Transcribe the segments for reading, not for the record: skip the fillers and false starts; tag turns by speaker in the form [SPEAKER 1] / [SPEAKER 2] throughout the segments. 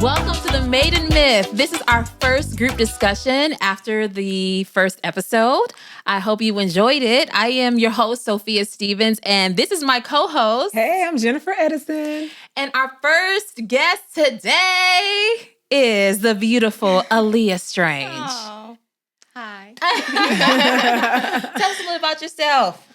[SPEAKER 1] Welcome to the Maiden Myth. This is our first group discussion after the first episode. I hope you enjoyed it. I am your host, Sophia Stevens, and this is my co-host.
[SPEAKER 2] Hey, I'm Jennifer Edison.
[SPEAKER 1] And our first guest today is the beautiful Aaliyah Strange.
[SPEAKER 3] Oh, hi.
[SPEAKER 1] Tell us a little about yourself.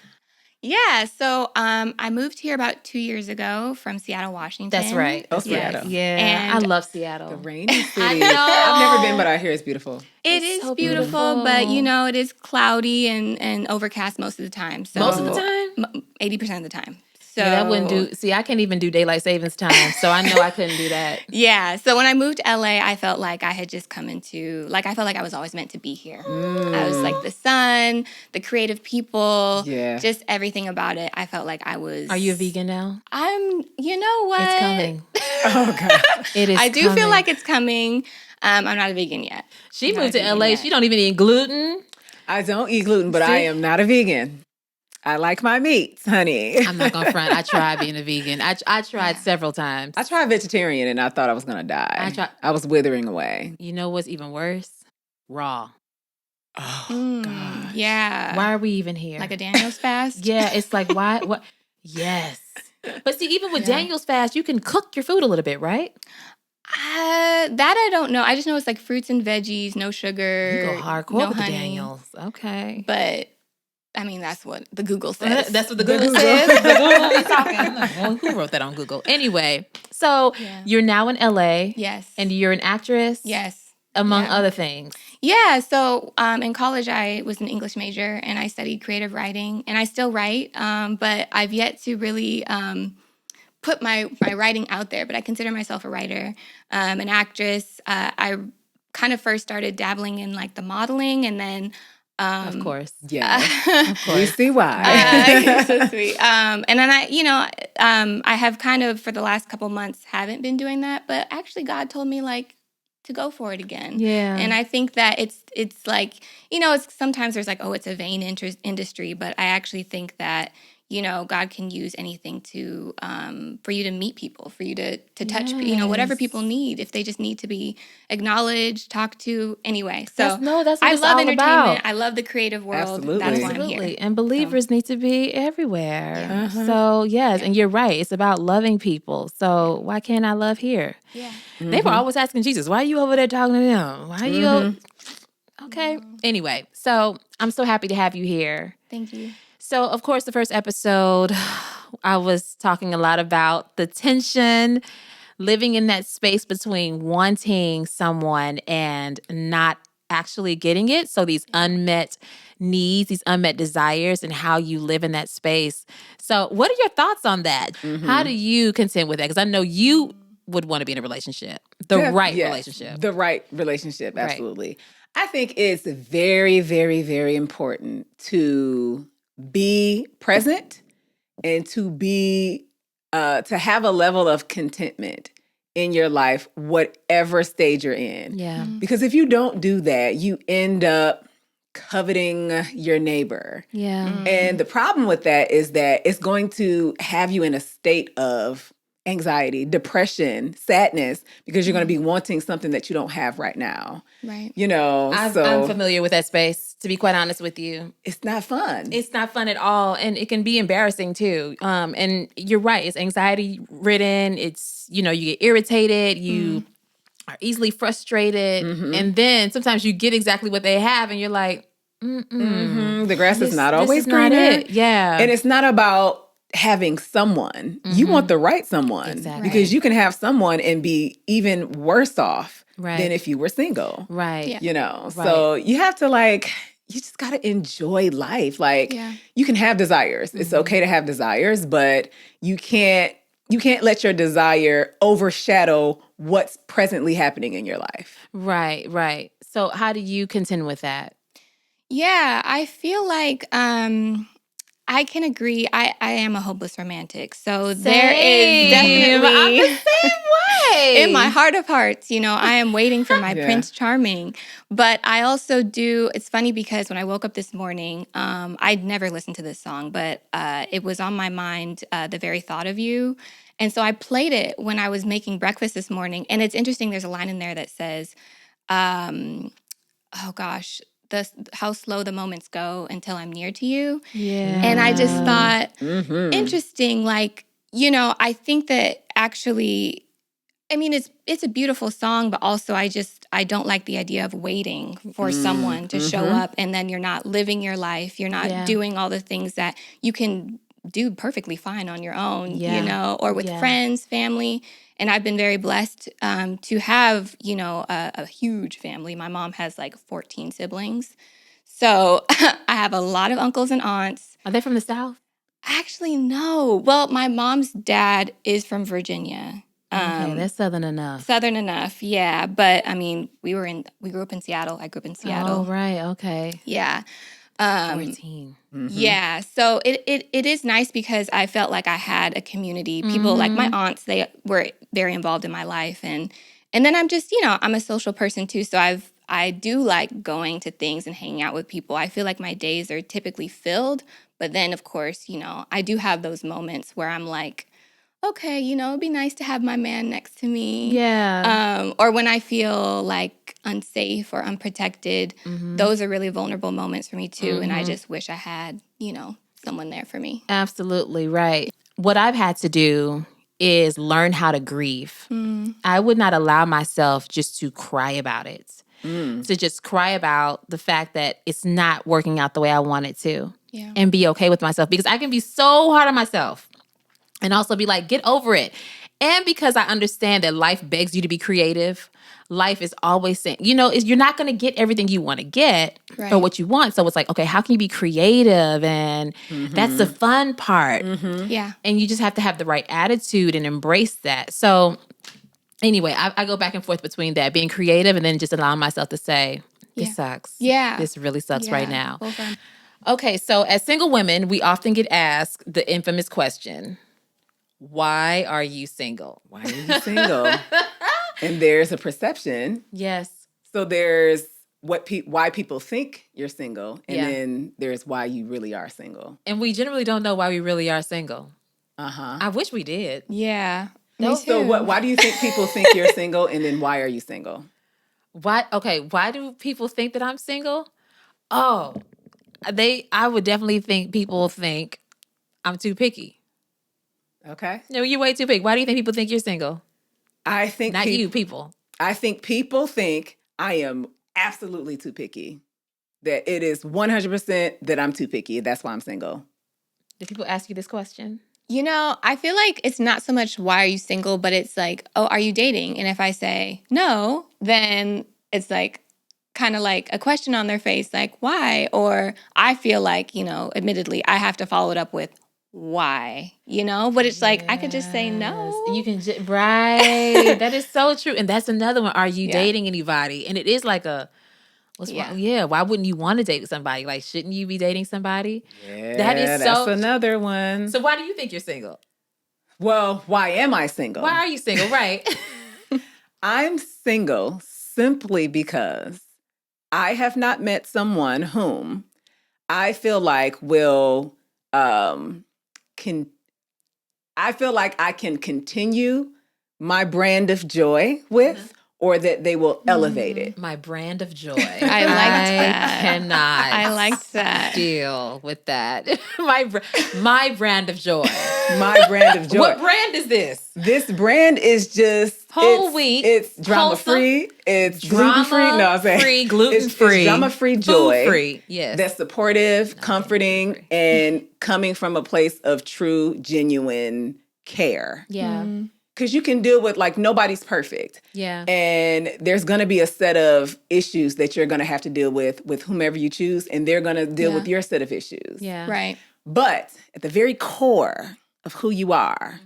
[SPEAKER 3] Yeah, so I moved here about 2 years ago from Seattle, Washington.
[SPEAKER 1] That's right.
[SPEAKER 2] Oh, Seattle.
[SPEAKER 1] Yeah,
[SPEAKER 3] And
[SPEAKER 1] I love Seattle.
[SPEAKER 2] The rainy city.
[SPEAKER 1] I know.
[SPEAKER 2] I've never been, but I hear it's beautiful.
[SPEAKER 3] It
[SPEAKER 1] It's
[SPEAKER 3] is
[SPEAKER 1] so
[SPEAKER 3] beautiful,
[SPEAKER 1] beautiful.
[SPEAKER 3] but it is cloudy and overcast most of the time. So
[SPEAKER 1] Most of the time?
[SPEAKER 3] 80% of the time. So
[SPEAKER 1] Yeah, that wouldn't do. See, I can't even do daylight savings time, so I know I couldn't do that.
[SPEAKER 3] Yeah, so when I moved to LA, I felt like I had just come into, I felt like I was always meant to be here. I was like the sun, the creative people, just everything about it. I felt like I was.
[SPEAKER 1] Are you a vegan now?
[SPEAKER 3] You know what?
[SPEAKER 1] It's coming.
[SPEAKER 2] Oh, God.
[SPEAKER 1] It is.
[SPEAKER 3] I do feel like it's coming. I'm not a vegan yet.
[SPEAKER 1] She
[SPEAKER 3] Not
[SPEAKER 1] moved
[SPEAKER 3] a
[SPEAKER 1] to
[SPEAKER 3] vegan
[SPEAKER 1] LA.
[SPEAKER 3] yet.
[SPEAKER 1] She don't even eat gluten.
[SPEAKER 2] I don't eat gluten, but I am not a vegan. I like my meats, honey.
[SPEAKER 1] I'm not gonna front. I tried being a vegan. I tried several times.
[SPEAKER 2] I tried vegetarian and I thought I was going to die. I was withering away.
[SPEAKER 1] You know what's even worse? Raw.
[SPEAKER 2] Oh, God.
[SPEAKER 3] Yeah.
[SPEAKER 1] Why are we even here?
[SPEAKER 3] Like a Daniel's fast?
[SPEAKER 1] Yeah, it's like why? What? Yes. But see, even with Daniel's fast, you can cook your food a little bit, right?
[SPEAKER 3] That I don't know. I just know it's like fruits and veggies, no sugar.
[SPEAKER 1] You go hardcore
[SPEAKER 3] no
[SPEAKER 1] with the
[SPEAKER 3] honey.
[SPEAKER 1] Daniels. Okay.
[SPEAKER 3] But I mean, that's what the Google says.
[SPEAKER 1] That's what the Google says. The Google is talking. I'm like, well, who wrote that on Google? Anyway, so you're now in LA.
[SPEAKER 3] Yes.
[SPEAKER 1] And you're an actress.
[SPEAKER 3] Yes.
[SPEAKER 1] Among other things.
[SPEAKER 3] Yeah. So in college, I was an English major and I studied creative writing, and I still write, but I've yet to really put my writing out there. But I consider myself a writer, an actress. I kind of first started dabbling in like the modeling, and then.
[SPEAKER 1] Of course.
[SPEAKER 2] Yeah. Of course. We see why.
[SPEAKER 3] You're so sweet. And then I have kind of for the last couple months haven't been doing that, but actually God told me like to go for it again.
[SPEAKER 1] Yeah.
[SPEAKER 3] And I think that it's like, it's sometimes there's like, oh, it's a vain industry, but I actually think that, God can use anything to for you to meet people, for you to touch, whatever people need, if they just need to be acknowledged, talked to, anyway. So
[SPEAKER 1] that's what
[SPEAKER 3] I
[SPEAKER 1] it's
[SPEAKER 3] love
[SPEAKER 1] all
[SPEAKER 3] entertainment.
[SPEAKER 1] about.
[SPEAKER 3] I love the creative world.
[SPEAKER 2] Absolutely.
[SPEAKER 3] That's why I'm here.
[SPEAKER 1] And believers need to be everywhere. So, yes, and you're right. It's about loving people. So, why can't I love here?
[SPEAKER 3] Yeah.
[SPEAKER 1] They were always asking Jesus, why are you over there talking to them? Why are you Okay. Anyway, so I'm so happy to have you here.
[SPEAKER 3] Thank you.
[SPEAKER 1] So, of course, the first episode, I was talking a lot about the tension, living in that space between wanting someone and not actually getting it. So these unmet needs, these unmet desires, and how you live in that space. So what are your thoughts on that? How do you contend with that? Because I know you would want to be in a relationship, relationship.
[SPEAKER 2] The right relationship, absolutely. I think it's very, very, very important to be present and to to have a level of contentment in your life, whatever stage you're in.
[SPEAKER 1] Yeah.
[SPEAKER 2] Because if you don't do that, you end up coveting your neighbor.
[SPEAKER 1] Yeah.
[SPEAKER 2] And the problem with that is that it's going to have you in a state of anxiety, depression, sadness, because you're going to be wanting something that you don't have right now.
[SPEAKER 3] Right.
[SPEAKER 1] I'm familiar with that space, to be quite honest with you.
[SPEAKER 2] It's not fun.
[SPEAKER 1] It's not fun at all. And it can be embarrassing too. And you're right. It's anxiety ridden. It's, you get irritated. You are easily frustrated. And then sometimes you get exactly what they have and you're like,
[SPEAKER 2] The grass is not always
[SPEAKER 1] this is
[SPEAKER 2] greener.
[SPEAKER 1] not it. Yeah.
[SPEAKER 2] And it's not about having someone. You want the right someone.
[SPEAKER 1] Exactly.
[SPEAKER 2] Because you can have someone and be even worse off than if you were single.
[SPEAKER 1] Right.
[SPEAKER 3] Yeah.
[SPEAKER 2] So you have to you just got to enjoy life. You can have desires. It's okay to have desires, but you can't let your desire overshadow what's presently happening in your life.
[SPEAKER 1] Right. So how do you contend with that?
[SPEAKER 3] Yeah, I feel like I can agree. I am a hopeless romantic. So there is definitely
[SPEAKER 1] I'm the same
[SPEAKER 3] in my heart of hearts, I am waiting for my Prince Charming. But I also do, it's funny because when I woke up this morning, I'd never listened to this song, but it was on my mind, the very thought of you. And so I played it when I was making breakfast this morning. And it's interesting, there's a line in there that says, oh gosh, how slow the moments go until I'm near to you.
[SPEAKER 1] Yeah.
[SPEAKER 3] And I just thought, interesting, I think that actually, I mean, it's a beautiful song, but also I don't like the idea of waiting for someone to show up and then you're not living your life. You're not doing all the things that you can do perfectly fine on your own, or with friends, family. And I've been very blessed to have, a huge family. My mom has 14 siblings. So I have a lot of uncles and aunts.
[SPEAKER 1] Are they from the South?
[SPEAKER 3] Actually, no. Well, my mom's dad is from Virginia.
[SPEAKER 1] Okay, that's Southern enough.
[SPEAKER 3] Southern enough, yeah. But I mean, we grew up in Seattle. I grew up in Seattle.
[SPEAKER 1] Oh, right. Okay.
[SPEAKER 3] Yeah.
[SPEAKER 1] 14.
[SPEAKER 3] Yeah. So it is nice because I felt like I had a community. People like my aunts, they were very involved in my life. And then I'm just, I'm a social person too. So I do like going to things and hanging out with people. I feel like my days are typically filled. But then, of course, I do have those moments where I'm like, okay, it'd be nice to have my man next to me.
[SPEAKER 1] Yeah.
[SPEAKER 3] Or when I feel like unsafe or unprotected, those are really vulnerable moments for me too. And I just wish I had, someone there for me.
[SPEAKER 1] Absolutely right. What I've had to do is learn how to grieve. I would not allow myself just to cry about it. To just cry about the fact that it's not working out the way I want it to.
[SPEAKER 3] Yeah.
[SPEAKER 1] And be okay with myself, because I can be so hard on myself. And also be like, get over it. And because I understand that life begs you to be creative, life is always saying, you're not going to get everything you want to get or what you want. So it's like, okay, how can you be creative? And that's the fun part.
[SPEAKER 3] Yeah.
[SPEAKER 1] And you just have to have the right attitude and embrace that. So anyway, I go back and forth between that, being creative and then just allowing myself to say, this sucks.
[SPEAKER 3] Yeah.
[SPEAKER 1] This really sucks right now.
[SPEAKER 3] Well done.
[SPEAKER 1] Okay, so as single women, we often get asked the infamous question, why are you single?
[SPEAKER 2] Why are you single? And there's a perception.
[SPEAKER 1] Yes.
[SPEAKER 2] So there's why people think you're single, and then there's why you really are single.
[SPEAKER 1] And we generally don't know why we really are single. I wish we did.
[SPEAKER 3] Yeah.
[SPEAKER 2] So why do you think people think you're single, and then why are you single?
[SPEAKER 1] Why do people think that I'm single? Oh, I would definitely think people think I'm too picky.
[SPEAKER 2] Okay.
[SPEAKER 1] No, you're way too picky. Why do you think people think you're single?
[SPEAKER 2] I think
[SPEAKER 1] Not you, people.
[SPEAKER 2] I think people think I am absolutely too picky. That it is 100% that I'm too picky. That's why I'm single.
[SPEAKER 1] Did people ask you this question?
[SPEAKER 3] I feel like it's not so much why are you single, but it's like, oh, are you dating? And if I say no, then it's like kind of like a question on their face, like why? Or I feel like, admittedly, I have to follow it up with why, but it's like, I could just say no.
[SPEAKER 1] You can right. That is so true. And that's another one. Are you dating anybody? And it is like what's wrong? Yeah. Why wouldn't you want to date somebody? Like, shouldn't you be dating somebody?
[SPEAKER 2] Yeah, that's another one.
[SPEAKER 1] So why do you think you're single?
[SPEAKER 2] Well, why am I single?
[SPEAKER 1] Why are you single? Right.
[SPEAKER 2] I'm single simply because I have not met someone whom I feel like will I feel like I can continue my brand of joy with, or that they will elevate it.
[SPEAKER 1] My brand of joy.
[SPEAKER 3] I liked that.
[SPEAKER 1] Cannot.
[SPEAKER 3] I liked that.
[SPEAKER 1] Deal with that. My brand of joy.
[SPEAKER 2] My brand of joy.
[SPEAKER 1] What brand is this?
[SPEAKER 2] This brand is just
[SPEAKER 1] whole wheat.
[SPEAKER 2] It's drama free. It's gluten free. No, I'm saying
[SPEAKER 1] free, gluten free,
[SPEAKER 2] it's drama free joy.
[SPEAKER 1] Food free. Yes.
[SPEAKER 2] That's supportive, comforting, and coming from a place of true, genuine care.
[SPEAKER 1] Yeah.
[SPEAKER 2] Because you can deal with, nobody's perfect.
[SPEAKER 1] Yeah.
[SPEAKER 2] And there's going to be a set of issues that you're going to have to deal with whomever you choose, and they're going to deal with your set of issues.
[SPEAKER 1] Yeah.
[SPEAKER 3] Right.
[SPEAKER 2] But at the very core of who you are,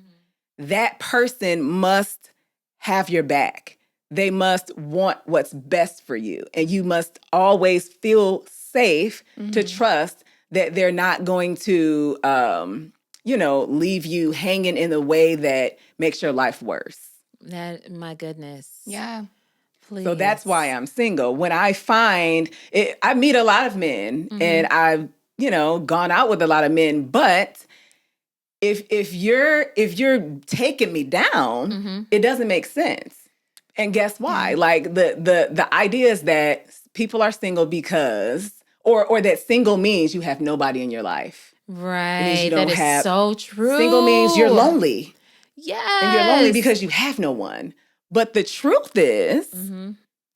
[SPEAKER 2] that person must have your back. They must want what's best for you. And you must always feel safe to trust that they're not going to, leave you hanging in a way that makes your life worse.
[SPEAKER 1] My goodness.
[SPEAKER 3] Yeah.
[SPEAKER 1] Please.
[SPEAKER 2] So that's why I'm single. When I find it, I meet a lot of men and I've, gone out with a lot of men, but if you're taking me down, it doesn't make sense. And guess why?
[SPEAKER 3] Yeah.
[SPEAKER 2] Like the idea is that people are single because or that single means you have nobody in your life.
[SPEAKER 1] Right.
[SPEAKER 2] It means you don't
[SPEAKER 1] that is
[SPEAKER 2] have
[SPEAKER 1] so true.
[SPEAKER 2] Single means you're lonely.
[SPEAKER 1] Yes.
[SPEAKER 2] And you're lonely because you have no one. But the truth is,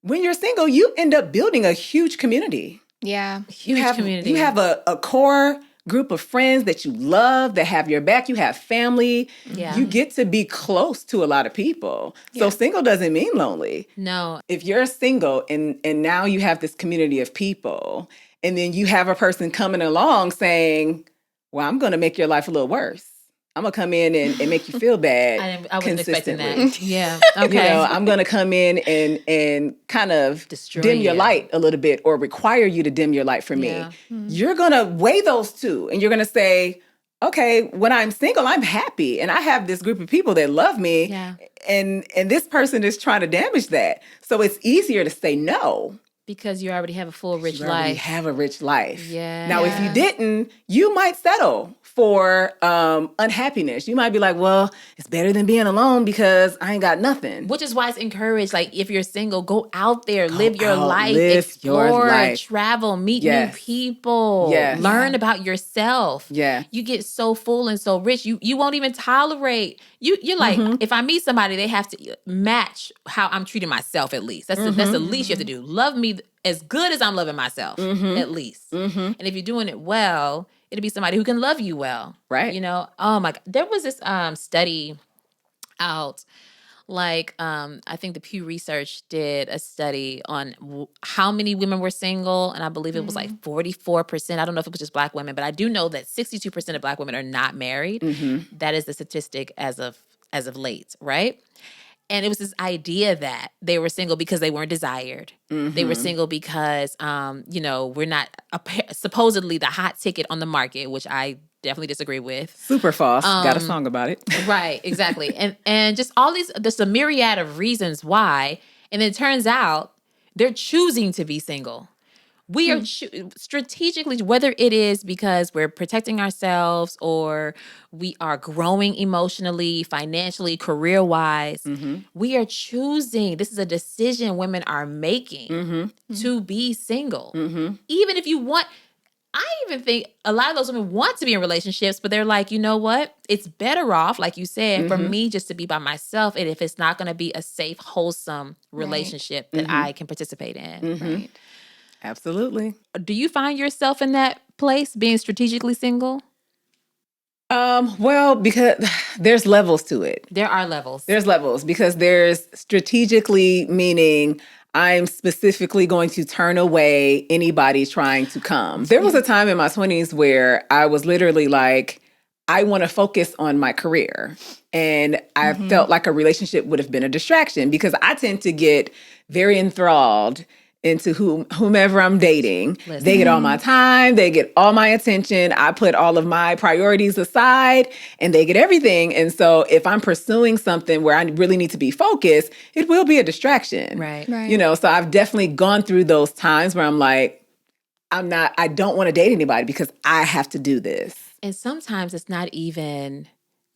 [SPEAKER 2] when you're single, you end up building a huge community.
[SPEAKER 3] Yeah.
[SPEAKER 1] Huge community.
[SPEAKER 2] You have a core group of friends that you love, that have your back. You have family.
[SPEAKER 1] Yeah.
[SPEAKER 2] You get to be close to a lot of people. So single doesn't mean lonely.
[SPEAKER 1] No.
[SPEAKER 2] If you're single and now you have this community of people, and then you have a person coming along saying, well, I'm going to make your life a little worse. I'm going to come in and make you feel bad.
[SPEAKER 1] I wasn't expecting
[SPEAKER 2] consistently.
[SPEAKER 1] that. Yeah. Okay.
[SPEAKER 2] I'm going to come in and kind of dim your light a little bit or require you to dim your light for me. You're going to weigh those two and you're going to say, okay, when I'm single, I'm happy. And I have this group of people that love me.
[SPEAKER 1] Yeah.
[SPEAKER 2] And this person is trying to damage that. So it's easier to say no.
[SPEAKER 1] Because you already have a full, rich
[SPEAKER 2] You
[SPEAKER 1] life.
[SPEAKER 2] already have a rich life.
[SPEAKER 1] Yeah.
[SPEAKER 2] Now, if you didn't, you might settle for unhappiness. You might be like, well, it's better than being alone because I ain't got nothing.
[SPEAKER 1] Which is why it's encouraged. Like, if you're single, go out there, live your life, explore,
[SPEAKER 2] your life.
[SPEAKER 1] travel, meet new people, learn about yourself.
[SPEAKER 2] Yeah.
[SPEAKER 1] You get so full and so rich. You won't even tolerate. You're like, if I meet somebody, they have to match how I'm treating myself at least. That's the least you have to do. Love me as good as I'm loving myself, at least. And if you're doing it well, it'll be somebody who can love you well.
[SPEAKER 2] Right.
[SPEAKER 1] Oh my God. There was this study out, like, I think the Pew Research did a study on how many women were single. And I believe it was like 44%. I don't know if it was just Black women, but I do know that 62% of Black women are not married. That is the statistic as of late, right? And it was this idea that they were single because they weren't desired. They were single because, we're not supposedly the hot ticket on the market, which I definitely disagree with.
[SPEAKER 2] Super false. Got a song about it.
[SPEAKER 1] Right, exactly. and just all these, there's a myriad of reasons why. And it turns out they're choosing to be single. We are strategically, whether it is because we're protecting ourselves or we are growing emotionally, financially, career-wise, we are choosing. This is a decision women are making to be single. Even if you want, I even think a lot of those women want to be in relationships, but they're like, you know what? It's better off, like you said, for me just to be by myself. And if it's not going to be a safe, wholesome relationship that I can participate in.
[SPEAKER 3] Right.
[SPEAKER 2] Absolutely.
[SPEAKER 1] Do you find yourself in that place, being strategically single?
[SPEAKER 2] Well, because there's levels to it.
[SPEAKER 1] There are levels.
[SPEAKER 2] There's levels because there's strategically meaning I'm specifically going to turn away anybody trying to come. There was a time in my 20s where I was literally like, I want to focus on my career. And I felt like a relationship would have been a distraction because I tend to get very enthralled into whomever I'm dating.
[SPEAKER 1] Listen.
[SPEAKER 2] They get all my time. They get all my attention. I put all of my priorities aside and they get everything. And so if I'm pursuing something where I really need to be focused, it will be a distraction.
[SPEAKER 1] Right.
[SPEAKER 2] So I've definitely gone through those times where I'm like, I don't want to date anybody because I have to do this.
[SPEAKER 1] And sometimes it's not even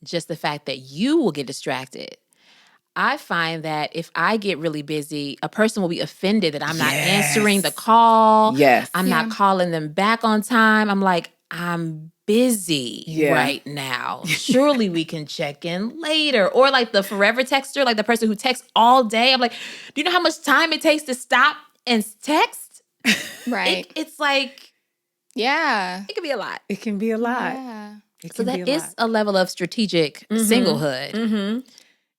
[SPEAKER 1] just the fact that you will get distracted. I find that if I get really busy, a person will be offended that I'm not answering the call.
[SPEAKER 2] Yes.
[SPEAKER 1] I'm not calling them back on time. I'm like, I'm busy right now. Surely we can check in later. Or like the forever texter, like the person who texts all day. I'm like, do you know how much time it takes to stop and text?
[SPEAKER 3] Right.
[SPEAKER 1] It's like,
[SPEAKER 3] it
[SPEAKER 1] can be a lot.
[SPEAKER 2] It can be a lot.
[SPEAKER 3] Yeah.
[SPEAKER 1] So that is a level of strategic singlehood.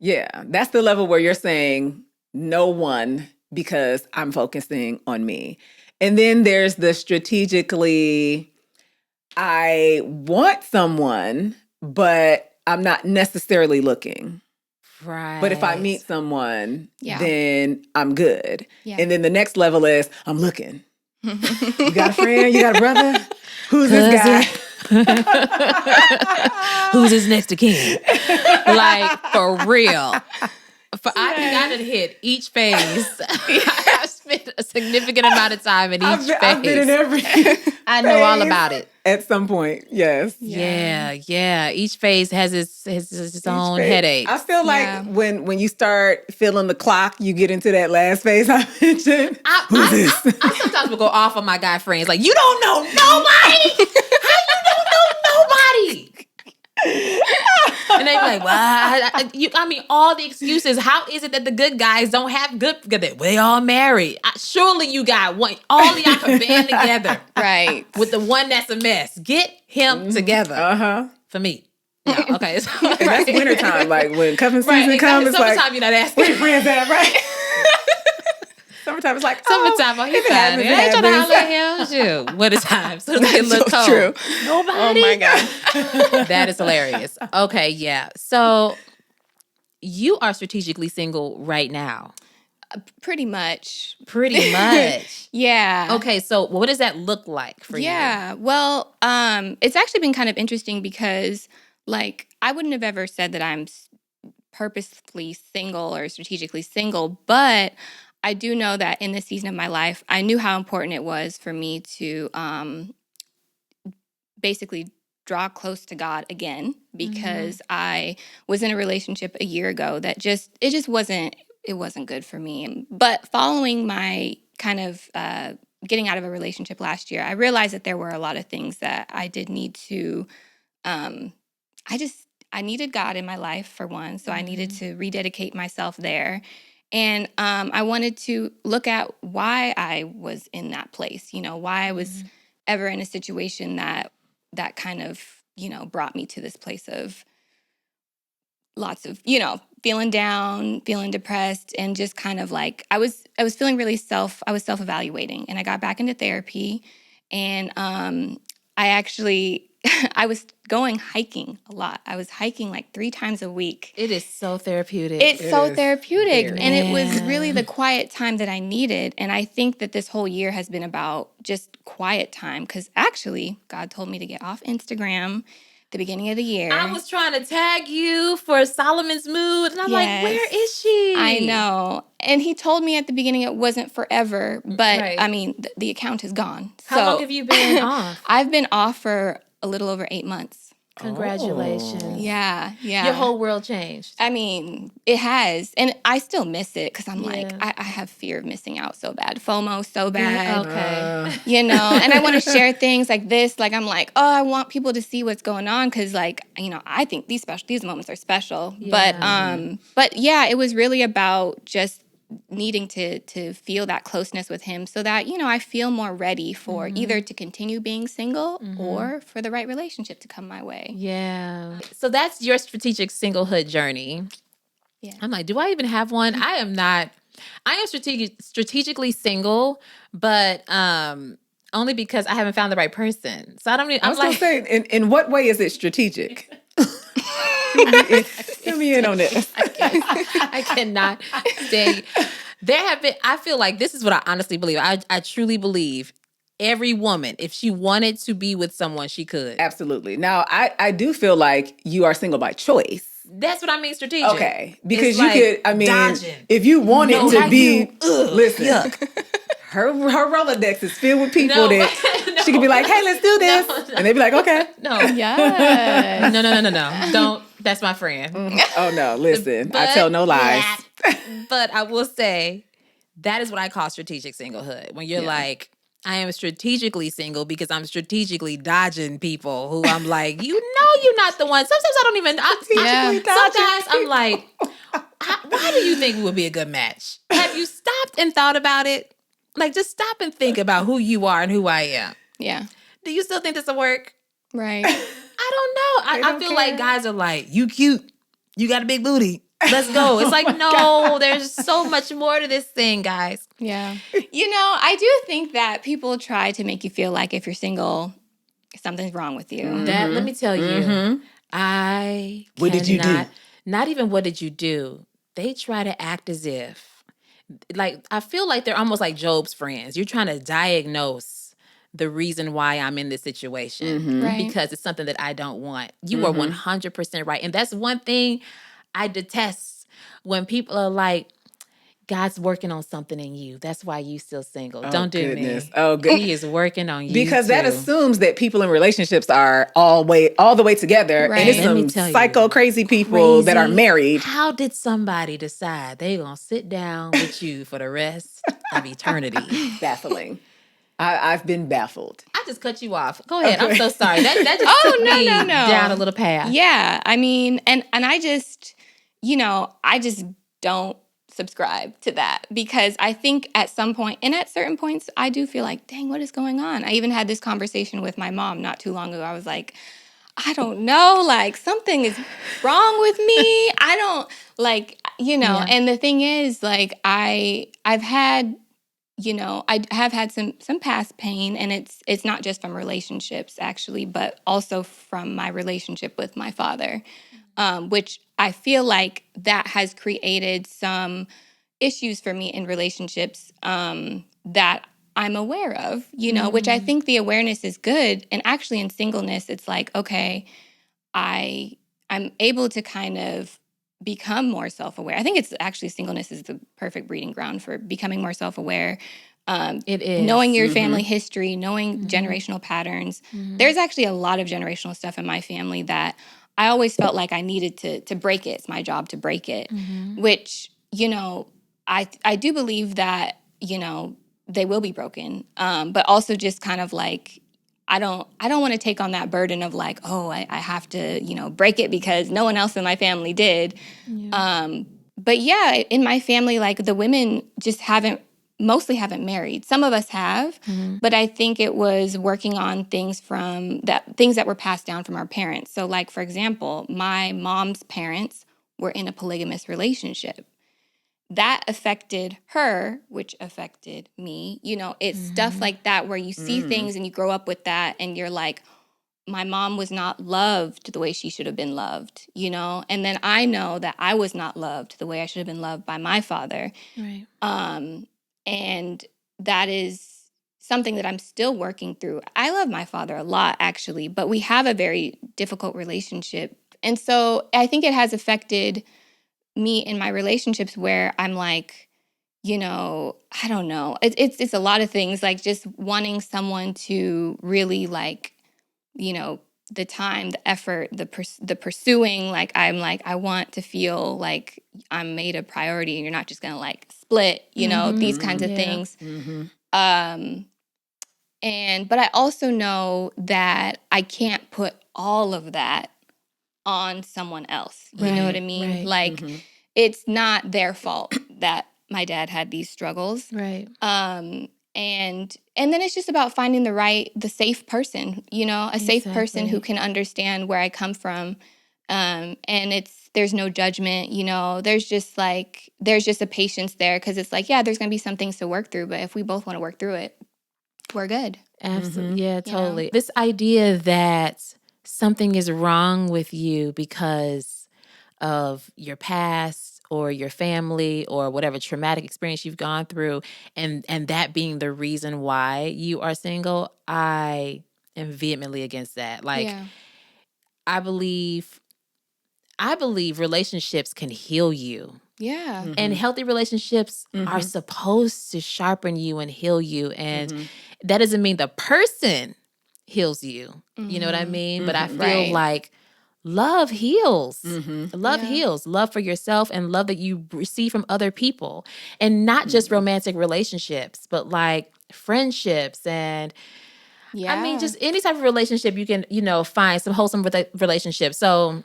[SPEAKER 2] Yeah, that's the level where you're saying no one because I'm focusing on me. And then there's the strategically, I want someone, but I'm not necessarily looking.
[SPEAKER 1] Right.
[SPEAKER 2] But if I meet someone,
[SPEAKER 3] Yeah.
[SPEAKER 2] then I'm good.
[SPEAKER 3] Yeah.
[SPEAKER 2] And then the next level is I'm looking. You got a friend? You got a brother? Who's this guy?
[SPEAKER 1] Who's his next of kin? Like, for real. I done hit each phase. I've spent a significant amount of time in each phase.
[SPEAKER 2] I've been in every
[SPEAKER 1] I know all about it.
[SPEAKER 2] At some point, yes.
[SPEAKER 1] Yeah. Each phase has its own headaches.
[SPEAKER 2] I feel like when you start feeling the clock, you get into that last phase I mentioned.
[SPEAKER 1] I sometimes will go off on my guy friends. Like, you don't know nobody. How you don't know nobody? And they be like, well, I mean, all the excuses. How is it that the good guys don't have good? They all married. Surely you got one. All of y'all can band together,
[SPEAKER 3] right?
[SPEAKER 1] With the one that's a mess. Get him together. For me. No, okay. So,
[SPEAKER 2] and that's wintertime. Like when cuffing season comes, it's
[SPEAKER 1] summertime,
[SPEAKER 2] like,
[SPEAKER 1] you're not asking.
[SPEAKER 2] Where your friends at, right? Summertime, it's like,
[SPEAKER 1] summertime, he fine. I ain't trying to holler at him. Winter time, so they look cold.
[SPEAKER 3] True.
[SPEAKER 1] Nobody.
[SPEAKER 3] Oh my God.
[SPEAKER 1] That is hilarious. Okay, yeah. So you are strategically single right now.
[SPEAKER 3] Pretty much.
[SPEAKER 1] Yeah. Okay, so what does that look like for you?
[SPEAKER 3] Yeah. Well, it's actually been kind of interesting because, like, I wouldn't have ever said that I'm purposefully single or strategically single, but I do know that in this season of my life, I knew how important it was for me to basically draw close to God again, because I was in a relationship a year ago that it wasn't good for me. But following my kind of getting out of a relationship last year, I realized that there were a lot of things that I did need to I needed God in my life, for one, so I needed to rededicate myself there. And I wanted to look at why I was in that place, why I was ever in a situation that kind of, brought me to this place of lots of, feeling down, feeling depressed, and just kind of like I was feeling really I was self-evaluating, and I got back into therapy, and I actually I was going hiking a lot. I was hiking like 3 times a week.
[SPEAKER 1] It is so therapeutic.
[SPEAKER 3] It's so therapeutic. And it was really the quiet time that I needed. And I think that this whole year has been about just quiet time, because actually God told me to get off Instagram the beginning of the year.
[SPEAKER 1] I was trying to tag you for Solomon's Mood, and I'm like, where is she?
[SPEAKER 3] I know. And he told me at the beginning it wasn't forever, but I mean, the account is gone.
[SPEAKER 1] How long have you been off?
[SPEAKER 3] I've been off for a little over 8 months.
[SPEAKER 1] Congratulations.
[SPEAKER 2] Oh.
[SPEAKER 3] Yeah.
[SPEAKER 1] Your whole world changed.
[SPEAKER 3] I mean, it has. And I still miss it, because I'm like, I have fear of missing out so bad. FOMO so bad.
[SPEAKER 1] Okay.
[SPEAKER 3] And I want to share things like this. Like, I'm like, oh, I want people to see what's going on, because, like, I think these moments are special.
[SPEAKER 1] Yeah.
[SPEAKER 3] But yeah, it was really about just needing to feel that closeness with him, so that I feel more ready for either to continue being single or for the right relationship to come my way.
[SPEAKER 1] Yeah. So that's your strategic singlehood journey.
[SPEAKER 3] Yeah.
[SPEAKER 1] I'm like, do I even have one? I am not. I am strategically single, but only because I haven't found the right person. So I don't even.
[SPEAKER 2] I was gonna say, in what way is it strategic? Fill me in on this.
[SPEAKER 1] I cannot stay. I feel like this is what I honestly believe. I truly believe every woman, if she wanted to be with someone, she could.
[SPEAKER 2] Absolutely. Now, I do feel like you are single by choice.
[SPEAKER 1] That's what I mean, strategic.
[SPEAKER 2] Okay. Because
[SPEAKER 1] it's
[SPEAKER 2] you
[SPEAKER 1] like
[SPEAKER 2] could, I mean,
[SPEAKER 1] dodging.
[SPEAKER 2] If you wanted to be, listen,
[SPEAKER 1] yuck.
[SPEAKER 2] her Rolodex is filled with people that she could be like, hey, let's do this. No. And they'd be like, okay.
[SPEAKER 1] No.
[SPEAKER 3] Yes.
[SPEAKER 1] No. Don't. That's my friend.
[SPEAKER 2] Oh, no. Listen, I tell no lies.
[SPEAKER 1] But I will say that is what I call strategic singlehood. When you're like, I am strategically single because I'm strategically dodging people who I'm like, you're not the one. Sometimes I don't even. Some guys, I'm like, why do you think we would be a good match? Have you stopped and thought about it? Like, just stop and think about who you are and who I am.
[SPEAKER 3] Yeah.
[SPEAKER 1] Do you still think this will work?
[SPEAKER 3] Right.
[SPEAKER 1] I don't know. I feel like guys are like, you cute. You got a big booty. Let's go. It's like, no, there's so much more to this thing, guys.
[SPEAKER 3] Yeah. I do think that people try to make you feel like if you're single, something's wrong with you.
[SPEAKER 1] That, let me tell you,
[SPEAKER 2] What did you do?
[SPEAKER 1] Not even what did you do. They try to act as if, like, I feel like they're almost like Job's friends. You're trying to diagnose the reason why I'm in this situation because it's something that I don't want. You are 100% right. And that's one thing I detest when people are like, God's working on something in you. That's why you still single. Don't do me.
[SPEAKER 2] Oh, good.
[SPEAKER 1] He is working on you
[SPEAKER 2] because
[SPEAKER 1] too.
[SPEAKER 2] that assumes that people in relationships are all the way together,
[SPEAKER 3] Right.
[SPEAKER 2] and it's
[SPEAKER 1] Let me
[SPEAKER 2] some
[SPEAKER 1] tell
[SPEAKER 2] psycho
[SPEAKER 1] you,
[SPEAKER 2] crazy people that are married.
[SPEAKER 1] How did somebody decide they gonna sit down with you for the rest of eternity?
[SPEAKER 2] Baffling. I've been baffled.
[SPEAKER 1] I just cut you off. Go ahead.
[SPEAKER 2] Okay.
[SPEAKER 1] I'm so sorry. That just took me down a little path.
[SPEAKER 3] Yeah, I mean, and I just, I just don't subscribe to that, because I think at some point, and at certain points, I do feel like, dang, what is going on? I even had this conversation with my mom not too long ago. I was like, I don't know, like something is wrong with me. I don't like,
[SPEAKER 1] Yeah.
[SPEAKER 3] and the thing is, like, I've had, I have had some past pain, and it's not just from relationships actually, but also from my relationship with my father, which I feel like that has created some issues for me in relationships that I'm aware of, which I think the awareness is good. And actually in singleness, it's like, okay, I'm able to kind of become more self-aware. I think it's actually singleness is the perfect breeding ground for becoming more self-aware.
[SPEAKER 1] It is.
[SPEAKER 3] Knowing your family history, knowing generational patterns. There's actually a lot of generational stuff in my family that I always felt like I needed to break it. It's my job to break it, which, I do believe that, they will be broken. But also just kind of like, I don't want to take on that burden of like, oh, I have to, break it because no one else in my family did.
[SPEAKER 1] Yeah.
[SPEAKER 3] But yeah, in my family, like the women just mostly haven't married. Some of us have, but I think it was working on things that were passed down from our parents. So like, for example, my mom's parents were in a polygamous relationship. That affected her, which affected me. It's stuff like that where you see things and you grow up with that and you're like, my mom was not loved the way she should have been loved, And then I know that I was not loved the way I should have been loved by my father.
[SPEAKER 1] Right.
[SPEAKER 3] And that is something that I'm still working through. I love my father a lot, actually, but we have a very difficult relationship. And so I think it has affected me in my relationships where I'm like, I don't know. It's a lot of things, like just wanting someone to really like, the time, the effort, the pursuing. Like I want to feel like I'm made a priority, and you're not just gonna like split, these kinds of things. But I also know that I can't put all of that on someone else. You know what I mean?
[SPEAKER 1] Right.
[SPEAKER 3] Like it's not their fault that my dad had these struggles.
[SPEAKER 1] Right.
[SPEAKER 3] And then it's just about finding the safe person, a safe person who can understand where I come from. And there's no judgment, there's just a patience there, because it's like, yeah, there's going to be some things to work through, but if we both want to work through it, we're good.
[SPEAKER 1] Absolutely. Yeah, totally. This idea that something is wrong with you because of your past or your family or whatever traumatic experience you've gone through, and that being the reason why you are single, I am vehemently against that. Like, I believe relationships can heal you.
[SPEAKER 3] Yeah.
[SPEAKER 1] And healthy relationships are supposed to sharpen you and heal you. And that doesn't mean the person heals you. You know what I mean? But I feel like love heals. Love heals. Love for yourself and love that you receive from other people. And not just romantic relationships, but like friendships and I mean, just any type of relationship you can, find some wholesome relationship. So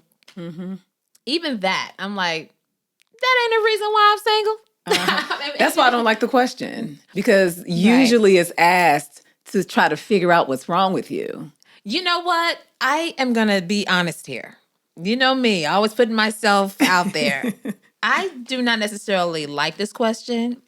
[SPEAKER 1] even that, I'm like, that ain't the reason why I'm single.
[SPEAKER 2] That's why I don't like the question, because usually it's asked to try to figure out what's wrong with you.
[SPEAKER 1] You know what? I am going to be honest here. You know me, always putting myself out there. I do not necessarily like this question,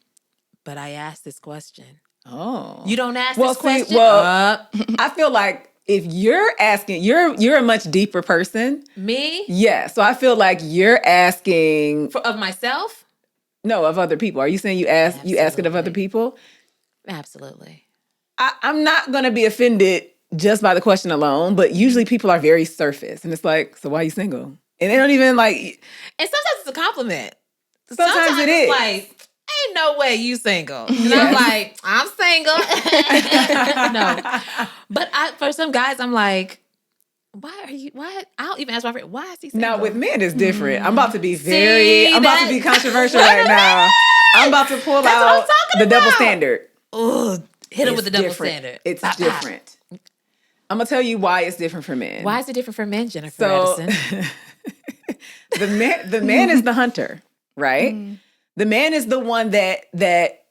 [SPEAKER 1] but I ask this question.
[SPEAKER 2] Oh.
[SPEAKER 1] You don't ask this question?
[SPEAKER 2] I feel like if you're asking, you're a much deeper person.
[SPEAKER 1] Me?
[SPEAKER 2] Yeah. So I feel like you're asking
[SPEAKER 1] of myself?
[SPEAKER 2] No, of other people. Are you saying you ask it of other people?
[SPEAKER 1] Absolutely.
[SPEAKER 2] I'm not gonna be offended just by the question alone, but usually people are very surface, and it's like, so why are you single? And they don't even like.
[SPEAKER 1] And sometimes it's a compliment.
[SPEAKER 2] Sometimes it is.
[SPEAKER 1] Like, ain't no way you single. And I'm like, I'm single. No. But for some guys, I'm like, why? I'll even ask my friend, why is he single?
[SPEAKER 2] Now, with men, it's different. I'm about to be about to be controversial right now. I'm about to pull out the double standard.
[SPEAKER 1] Oh, hit him with the double standard.
[SPEAKER 2] It's different. I'm going to tell you why it's different for men.
[SPEAKER 1] Why is it different for men, Jennifer Addison?
[SPEAKER 2] The man is the hunter, right? The man is the one that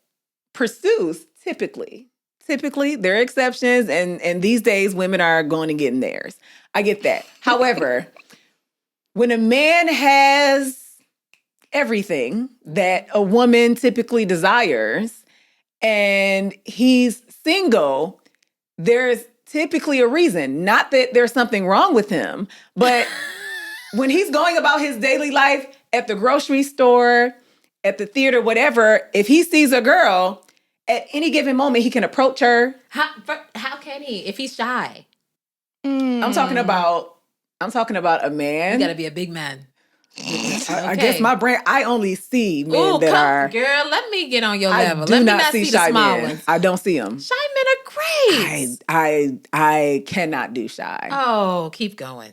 [SPEAKER 2] pursues typically. Typically, there are exceptions, and these days women are going and getting theirs. I get that. However, when a man has everything that a woman typically desires and he's single, there's typically a reason. Not that there's something wrong with him, but when he's going about his daily life at the grocery store, at the theater, whatever, if he sees a girl, at any given moment, he can approach her.
[SPEAKER 1] How can he if he's shy?
[SPEAKER 2] I'm talking about a man.
[SPEAKER 1] You gotta be a big man.
[SPEAKER 2] I guess my brain, I only see men that are.
[SPEAKER 1] Girl, let me get on your level.
[SPEAKER 2] I do
[SPEAKER 1] let me
[SPEAKER 2] not see
[SPEAKER 1] the small
[SPEAKER 2] men.
[SPEAKER 1] ones.
[SPEAKER 2] I don't see them.
[SPEAKER 1] Shy men are great.
[SPEAKER 2] I cannot do shy.
[SPEAKER 1] Oh, keep going.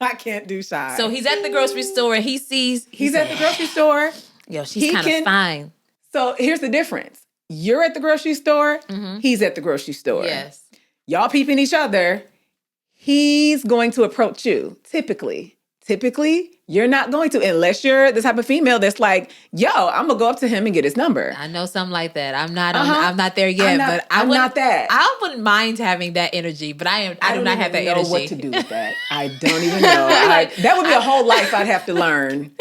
[SPEAKER 2] I can't do shy.
[SPEAKER 1] So he's at the grocery store and he sees.
[SPEAKER 2] He's at the grocery store.
[SPEAKER 1] Yo, she's kind of fine.
[SPEAKER 2] So here's the difference. You're at the grocery store. He's at the grocery store.
[SPEAKER 1] Yes.
[SPEAKER 2] Y'all peeping each other. He's going to approach you. Typically, you're not going to, unless you're the type of female that's like, yo, I'm gonna go up to him and get his number.
[SPEAKER 1] I know something like that. I'm not there yet, but
[SPEAKER 2] I'm not that.
[SPEAKER 1] I wouldn't mind having that energy, but I do not have that energy.
[SPEAKER 2] I don't know what to do with that. I don't even know. That would be a whole life I'd have to learn.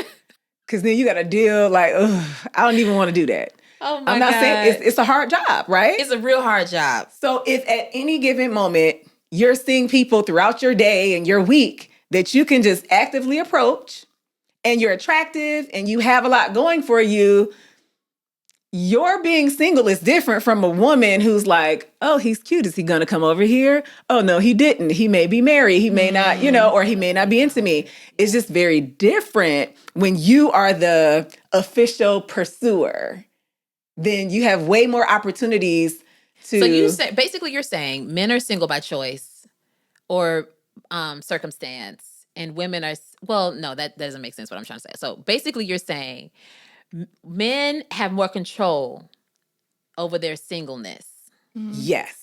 [SPEAKER 2] Because then you got to deal like, I don't even want to do that.
[SPEAKER 1] Oh my God.
[SPEAKER 2] I'm not saying it's a hard job, right?
[SPEAKER 1] It's a real hard job.
[SPEAKER 2] So if at any given moment you're seeing people throughout your day and your week that you can just actively approach and you're attractive and you have a lot going for you, your being single is different from a woman who's like, oh, he's cute. Is he going to come over here? Oh, no, he didn't. He may be married. He may not, or he may not be into me. It's just very different when you are the official pursuer. Then you have way more opportunities to...
[SPEAKER 1] So you're saying men are single by choice or circumstance, and women are... Well, no, that doesn't make sense what I'm trying to say. So basically you're saying men have more control over their singleness.
[SPEAKER 2] Yes.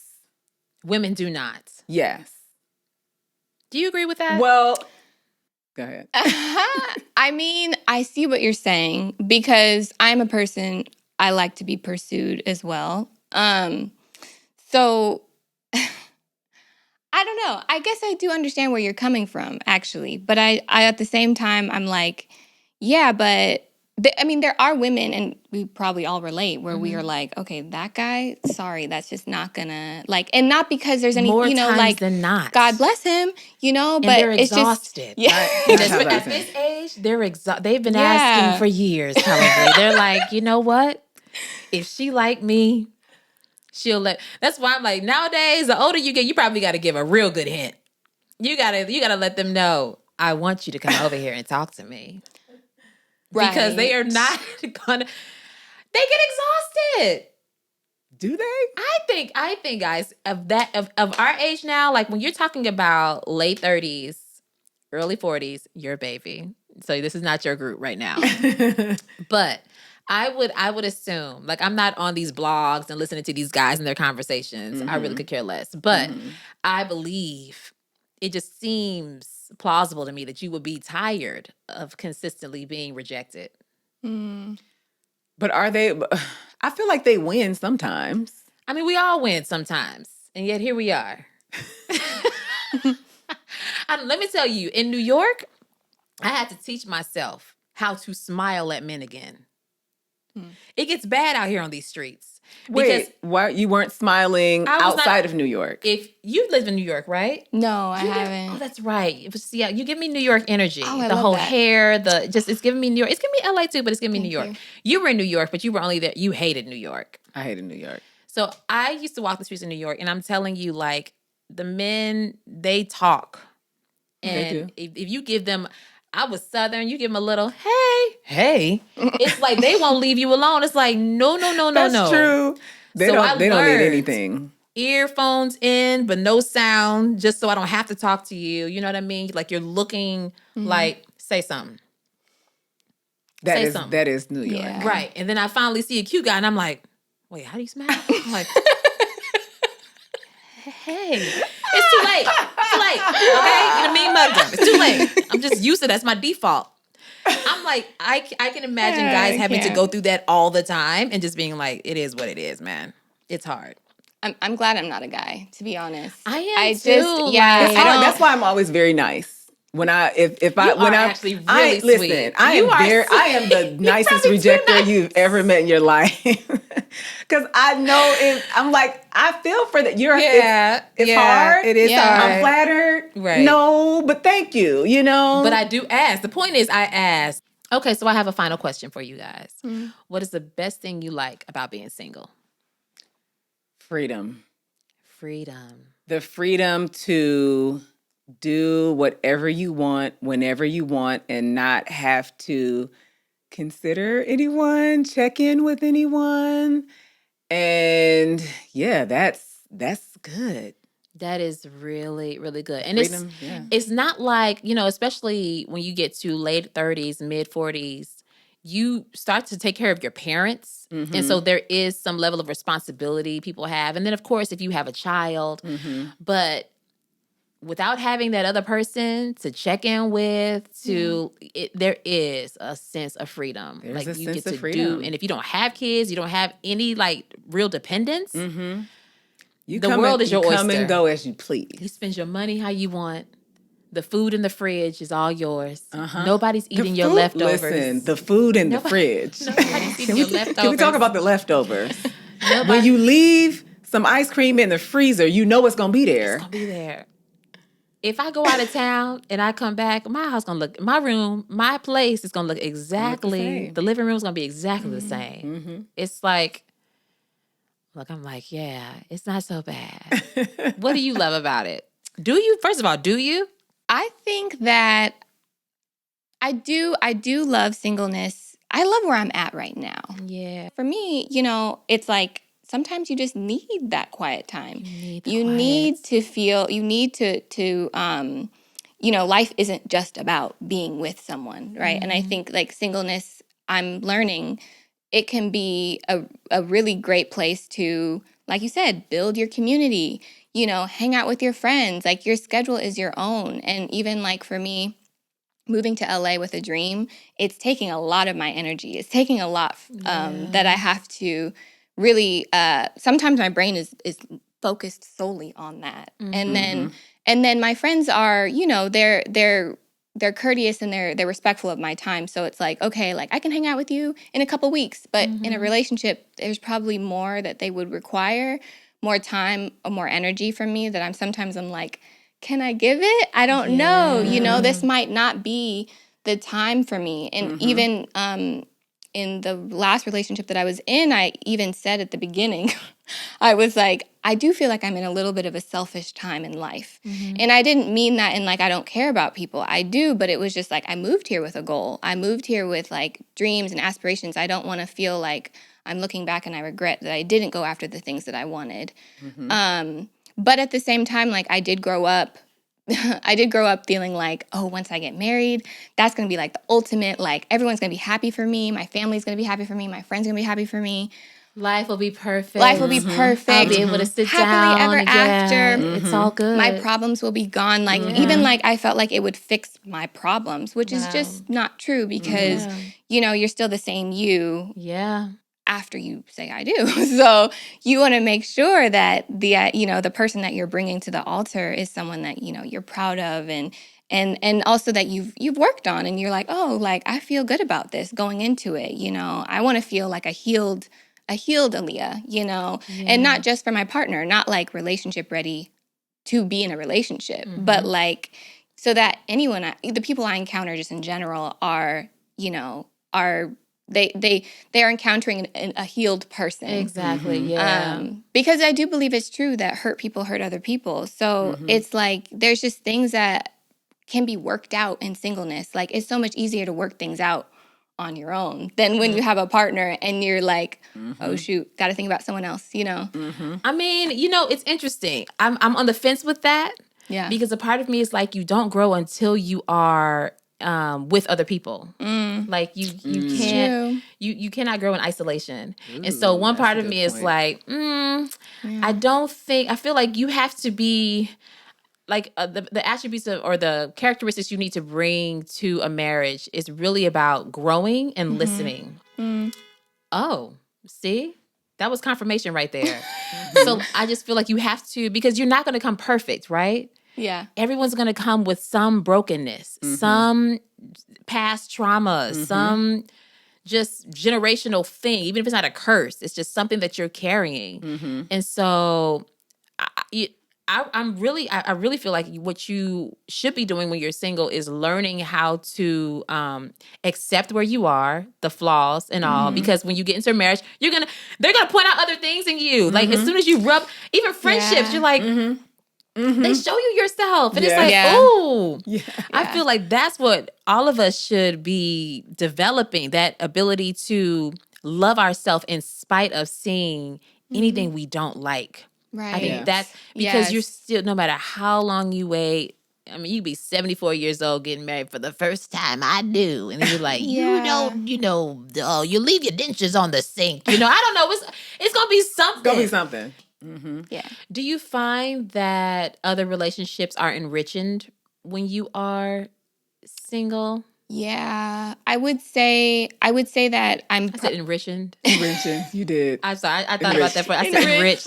[SPEAKER 1] Women do not.
[SPEAKER 2] Yes.
[SPEAKER 1] Do you agree with that?
[SPEAKER 2] Well, go ahead.
[SPEAKER 3] I mean, I see what you're saying because I'm a person, I like to be pursued as well. So I don't know. I guess I do understand where you're coming from, actually. But I at the same time, I'm like, yeah, but there are women, and we probably all relate, where we are like, okay, that guy, sorry, that's just not gonna and not because there's any,
[SPEAKER 1] more times than not.
[SPEAKER 3] God bless him, but
[SPEAKER 1] they're
[SPEAKER 3] it's
[SPEAKER 1] exhausted.
[SPEAKER 3] Just, yeah.
[SPEAKER 1] Right? At this age, they're exhausted. They've been asking for years, probably. They're like, you know what? If she like me, she'll let. That's why I'm like, nowadays, the older you get, you probably got to give a real good hint. You gotta let them know, I want you to come over here and talk to me. Right. Because they are not gonna. They get exhausted.
[SPEAKER 2] Do they?
[SPEAKER 1] I think, guys, of our age now, like when you're talking about late 30s, early 40s, you're a baby. So this is not your group right now. But I would assume, like, I'm not on these blogs and listening to these guys and their conversations. I really could care less. But I believe it just seems plausible to me that you would be tired of consistently being rejected.
[SPEAKER 2] But are they? I feel like they win sometimes.
[SPEAKER 1] I mean, we all win sometimes, and yet here we are. Let me tell you, in New York, I had to teach myself how to smile at men again. It gets bad out here on these streets.
[SPEAKER 2] Wait, why you weren't smiling outside of New York?
[SPEAKER 1] If you live in New York, right?
[SPEAKER 3] No, I haven't.
[SPEAKER 1] Oh, that's right. You give me New York energy.
[SPEAKER 3] Oh,
[SPEAKER 1] the whole hair, it's giving me New York. It's giving me LA too, but it's giving me New York. You were in New York, but you were only there. You hated New York.
[SPEAKER 2] I hated New York.
[SPEAKER 1] So I used to walk the streets in New York, and I'm telling you, like, the men, they talk. And if you give them, I was Southern. You give them a little, hey. It's like they won't leave you alone. It's like, no.
[SPEAKER 2] That's true. They don't need anything.
[SPEAKER 1] Earphones in, but no sound, just so I don't have to talk to you. You know what I mean? Like you're looking like, say something.
[SPEAKER 2] That is New York.
[SPEAKER 3] Yeah.
[SPEAKER 1] Right. And then I finally see a cute guy and I'm like, wait, how do you smell? I'm like, hey, it's too late. Okay? You know me mugged him. It's too late. I'm just used to that's my default. I'm like, I can imagine guys having to go through that all the time and just being like, it is what it is, man. It's hard.
[SPEAKER 3] I'm glad I'm not a guy, to be honest.
[SPEAKER 1] I am too.
[SPEAKER 2] That's why I'm always very nice. When I
[SPEAKER 1] actually really sweet.
[SPEAKER 2] I am the nicest rejecter you've ever met in your life. Because I know I'm like, I feel for that. It's hard.
[SPEAKER 1] It is hard.
[SPEAKER 2] I'm flattered.
[SPEAKER 1] Right.
[SPEAKER 2] No, but thank you,
[SPEAKER 1] But I do ask. The point is I ask. Okay, so I have a final question for you guys. What is the best thing you like about being single?
[SPEAKER 2] Freedom.
[SPEAKER 1] The
[SPEAKER 2] freedom to do whatever you want, whenever you want, and not have to consider anyone, check in with anyone. And yeah, that's good.
[SPEAKER 1] That is really, really good. And
[SPEAKER 2] Freedom,
[SPEAKER 1] it's not like, especially when you get to late 30s, mid 40s, you start to take care of your parents. And so there is some level of responsibility people have. And then, of course, if you have a child, but without having that other person to check in with, there is a sense of freedom.
[SPEAKER 2] There's
[SPEAKER 1] like
[SPEAKER 2] a
[SPEAKER 1] you
[SPEAKER 2] sense
[SPEAKER 1] get to
[SPEAKER 2] of freedom.
[SPEAKER 1] do. And if you don't have kids, you don't have any like real dependence. The world is your oyster.
[SPEAKER 2] You come and go as you please.
[SPEAKER 1] You spend your money how you want. The food in the fridge is all yours. Nobody's eating your leftovers.
[SPEAKER 2] Listen, the food in the fridge.
[SPEAKER 1] Nobody's eating your leftovers.
[SPEAKER 2] Can we talk about the leftovers? When you leave some ice cream in the freezer, you know it's going to be there.
[SPEAKER 1] It's going to be there. If I go out of town and I come back, my house going to look, my room, my place is going to look exactly, the living room is going to be exactly the same. It's like, look, I'm like, yeah, it's not so bad. What do you love about it? First of all, do you?
[SPEAKER 3] I think that I do love singleness. I love where I'm at right now.
[SPEAKER 1] Yeah.
[SPEAKER 3] For me, it's like sometimes you just need that quiet time.
[SPEAKER 1] You
[SPEAKER 3] need to feel, life isn't just about being with someone, right? And I think like singleness, I'm learning, it can be a really great place to, like you said, build your community, hang out with your friends. Like your schedule is your own. And even like for me, moving to LA with a dream, it's taking a lot of my energy. It's taking a lot that I have to really, sometimes my brain is focused solely on that. And then my friends are, they're courteous and they're respectful of my time. So it's like, okay, like I can hang out with you in a couple weeks, but in a relationship, there's probably more that they would require, more time, or more energy from me that I'm like, can I give it? I don't know. This might not be the time for me. And even in the last relationship that I was in, I even said at the beginning, I was like, I do feel like I'm in a little bit of a selfish time in life. And I didn't mean that in like, I don't care about people. I do, but it was just like, I moved here with a goal. I moved here with like dreams and aspirations. I don't want to feel like I'm looking back and I regret that I didn't go after the things that I wanted. But at the same time, like I did grow up feeling like, oh, once I get married, that's going to be like the ultimate, like everyone's going to be happy for me. My family's going to be happy for me. My friends going to be happy for me.
[SPEAKER 1] Life will be perfect.
[SPEAKER 3] I'll be
[SPEAKER 1] able to sit
[SPEAKER 3] happily
[SPEAKER 1] down.
[SPEAKER 3] ever after.
[SPEAKER 1] It's all good.
[SPEAKER 3] My problems will be gone. Like even like I felt like it would fix my problems, which is just not true because, you're still the same you.
[SPEAKER 1] Yeah.
[SPEAKER 3] After you say I do. So you want to make sure that the person that you're bringing to the altar is someone that, you're proud of and also that you've worked on and you're like, oh, like I feel good about this going into it. I want to feel like a healed Aaliyah, and not just for my partner, not like relationship ready to be in a relationship, but like so that the people I encounter just in general are they are encountering a healed person.
[SPEAKER 1] Exactly, yeah.
[SPEAKER 3] Because I do believe it's true that hurt people hurt other people. So it's like there's just things that can be worked out in singleness. Like, it's so much easier to work things out on your own than when you have a partner and you're like, oh shoot, got to think about someone else, you know?
[SPEAKER 1] I mean, it's interesting. I'm on the fence with that.
[SPEAKER 3] Yeah.
[SPEAKER 1] Because a part of me is like, you don't grow until you are with other people. Like you can't, you cannot grow in isolation. And so one part of me is like, I feel like you have to be like the attributes or the characteristics you need to bring to a marriage is really about growing and listening. Oh, see? That was confirmation right there. So I just feel like you have to, because you're not going to come perfect, right?
[SPEAKER 3] Yeah.
[SPEAKER 1] Everyone's going to come with some brokenness, some past trauma, some just generational thing, even if it's not a curse. It's just something that you're carrying. And so I really feel like what you should be doing when you're single is learning how to accept where you are, the flaws and all, because when you get into a marriage, they're gonna point out other things in you. Like as soon as you rub, even friendships, you're like, they show you yourself, and it's like, ooh, I feel like that's what all of us should be developing, that ability to love ourselves in spite of seeing anything we don't like.
[SPEAKER 3] Right.
[SPEAKER 1] I think that's because you're still, no matter how long you wait, I mean, you'd be 74 years old getting married for the first time. I do. And then you're like, you leave your dentures on the sink. I don't know. It's going to be something.
[SPEAKER 2] It's going to be something. Mm-hmm.
[SPEAKER 3] Yeah.
[SPEAKER 1] Do you find that other relationships are enriching when you are single?
[SPEAKER 3] Yeah, I would say that
[SPEAKER 1] I said enriching.
[SPEAKER 2] Enriching, you did.
[SPEAKER 1] I'm sorry, I thought about that. I said enriched.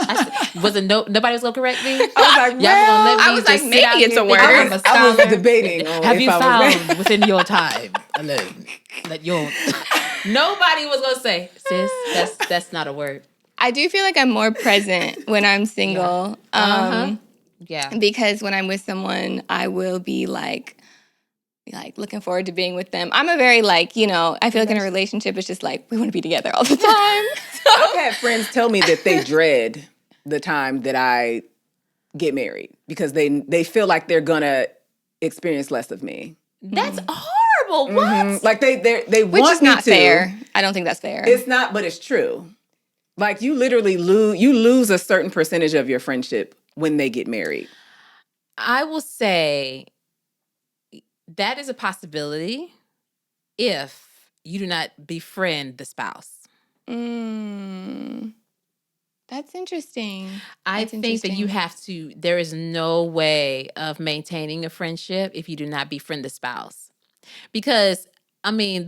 [SPEAKER 1] Nobody was gonna correct me?
[SPEAKER 2] I was like,
[SPEAKER 3] I was like, maybe it's a word.
[SPEAKER 2] I was debating.
[SPEAKER 1] Have you found within your time alone that nobody was gonna say, sis, that's not a word.
[SPEAKER 3] I do feel like I'm more present when I'm single. Because when I'm with someone, I will be like looking forward to being with them. I'm a very I feel like in a relationship, it's just like, we want to be together all the time. So.
[SPEAKER 2] I've had friends tell me that they dread the time that I get married because they feel like they're gonna experience less of me.
[SPEAKER 1] That's horrible. What?
[SPEAKER 2] Like they
[SPEAKER 3] Which
[SPEAKER 2] want
[SPEAKER 3] is not
[SPEAKER 2] me to.
[SPEAKER 3] fair. I don't think that's fair.
[SPEAKER 2] It's not, but it's true. Like you literally lose a certain percentage of your friendship when they get married.
[SPEAKER 1] I will say that is a possibility if you do not befriend the spouse.
[SPEAKER 3] That's interesting.
[SPEAKER 1] I think that you have to, there is no way of maintaining a friendship if you do not befriend the spouse. Because, I mean,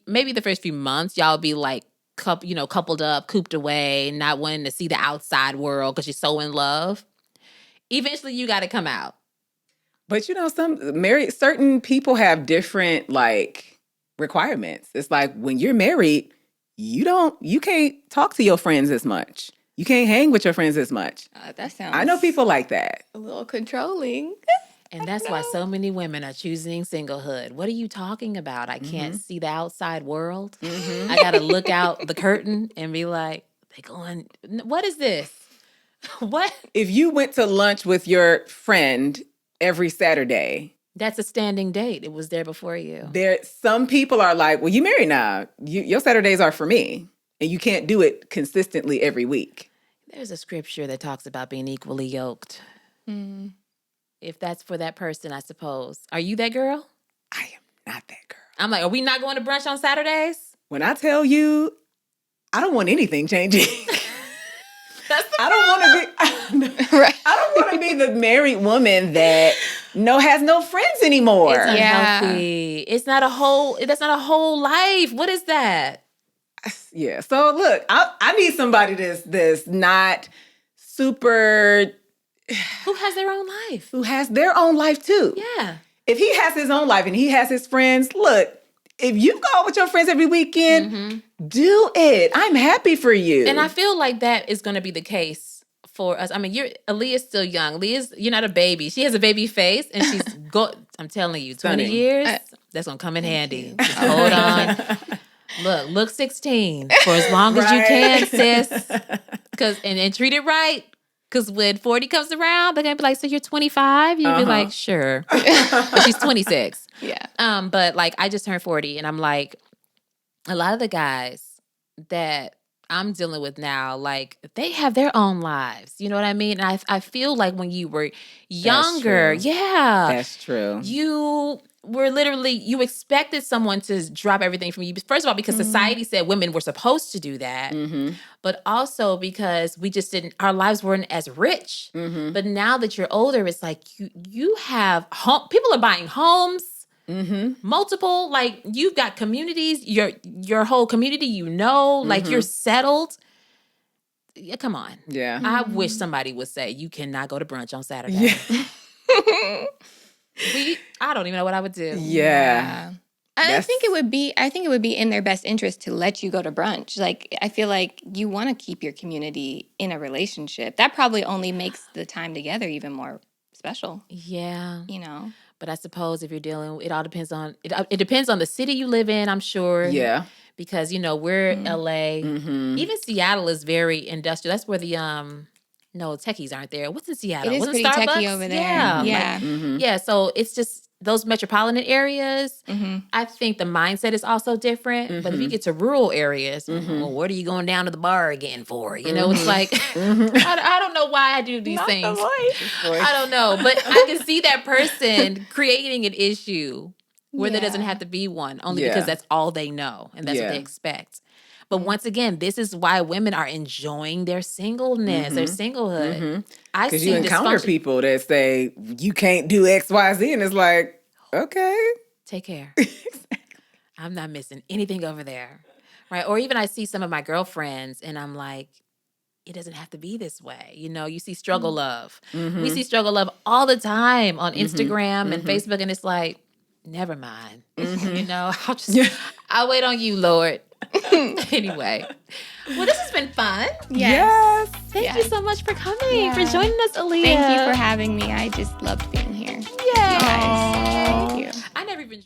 [SPEAKER 1] maybe the first few months, y'all be like, coupled up, cooped away, not wanting to see the outside world because you're so in love. Eventually, you got to come out.
[SPEAKER 2] But certain people have different requirements. It's like when you're married, you can't talk to your friends as much. You can't hang with your friends as much.
[SPEAKER 3] That sounds.
[SPEAKER 2] I know people like that.
[SPEAKER 3] A little controlling.
[SPEAKER 1] And that's why so many women are choosing singlehood. What are you talking about? I can't see the outside world. I got to look out the curtain and be like, what is this? What?
[SPEAKER 2] If you went to lunch with your friend every Saturday,
[SPEAKER 1] that's a standing date. It was there before you.
[SPEAKER 2] Some people are like, well, you married now. Your Saturdays are for me. And you can't do it consistently every week.
[SPEAKER 1] There's a scripture that talks about being equally yoked. If that's for that person, I suppose. Are you that girl?
[SPEAKER 2] I am not that girl.
[SPEAKER 1] I'm like, are we not going to brunch on Saturdays?
[SPEAKER 2] When I tell you, I don't want anything changing. I don't want to be. Right. I don't want to be the married woman that has no friends anymore.
[SPEAKER 1] It's unhealthy. That's not a whole life. What is that?
[SPEAKER 2] Yeah. So look, I need somebody that's not super.
[SPEAKER 1] Who has their own life.
[SPEAKER 2] Who has their own life too.
[SPEAKER 1] Yeah.
[SPEAKER 2] If he has his own life and he has his friends, look, if you go out with your friends every weekend, do it. I'm happy for you.
[SPEAKER 1] And I feel like that is going to be the case for us. I mean, Aaliyah's still young. You're not a baby. She has a baby face and she's I'm telling you, 20 years, that's going to come in handy. Just hold on. Look 16 for as long as you can, sis. And treat it right. Because when 40 comes around, they're going to be like, so you're 25? You'd be like, sure. But she's 26.
[SPEAKER 3] Yeah.
[SPEAKER 1] But like, I just turned 40 and I'm like, a lot of the guys that I'm dealing with now, like they have their own lives. You know what I mean? And I feel like when you were younger,
[SPEAKER 2] That's true.
[SPEAKER 1] you were literally, you expected someone to drop everything from you. First of all, because society said women were supposed to do that, but also because we just didn't, our lives weren't as rich. But now that you're older, it's like you have home, people are buying homes. Multiple, like you've got communities, your whole community, like you're settled. Yeah, come on.
[SPEAKER 2] Yeah.
[SPEAKER 1] I wish somebody would say you cannot go to brunch on Saturday. Yeah. I don't even know what I would do.
[SPEAKER 2] Yeah.
[SPEAKER 3] I think it would be in their best interest to let you go to brunch. Like, I feel like you want to keep your community in a relationship. That probably only makes the time together even more special.
[SPEAKER 1] Yeah.
[SPEAKER 3] You know.
[SPEAKER 1] But I suppose if you're dealing, it all depends on it depends on the city you live in, I'm sure.
[SPEAKER 2] Yeah.
[SPEAKER 1] Because we're LA. Even Seattle is very industrial. That's where the no, techies aren't there. What's in Seattle?
[SPEAKER 3] It is
[SPEAKER 1] Wasn't
[SPEAKER 3] pretty
[SPEAKER 1] Starbucks?
[SPEAKER 3] techie over there.
[SPEAKER 1] Yeah. Yeah, so it's just those metropolitan areas. I think the mindset is also different. But if you get to rural areas, well, what are you going down to the bar again for? It's like, I don't know why I do these
[SPEAKER 3] Not
[SPEAKER 1] things.
[SPEAKER 3] the voice.
[SPEAKER 1] I don't know. But I can see that person creating an issue where there doesn't have to be one, only because that's all they know and that's what they expect. But once again, this is why women are enjoying their singleness, their singlehood.
[SPEAKER 2] Because you encounter people that say, you can't do X, Y, Z, and it's like, okay.
[SPEAKER 1] Take care. I'm not missing anything over there. Right? Or even I see some of my girlfriends and I'm like, it doesn't have to be this way. You see struggle love. We see struggle love all the time on Instagram and Facebook, and it's like, never mind. I'll wait on you, Lord. Anyway, well, this has been fun.
[SPEAKER 2] Yes.
[SPEAKER 1] Thank you so much for coming, for joining us, Aaliyah.
[SPEAKER 3] Thank you for having me. I just loved being here.
[SPEAKER 1] Yay.
[SPEAKER 3] Thank you.
[SPEAKER 1] I never even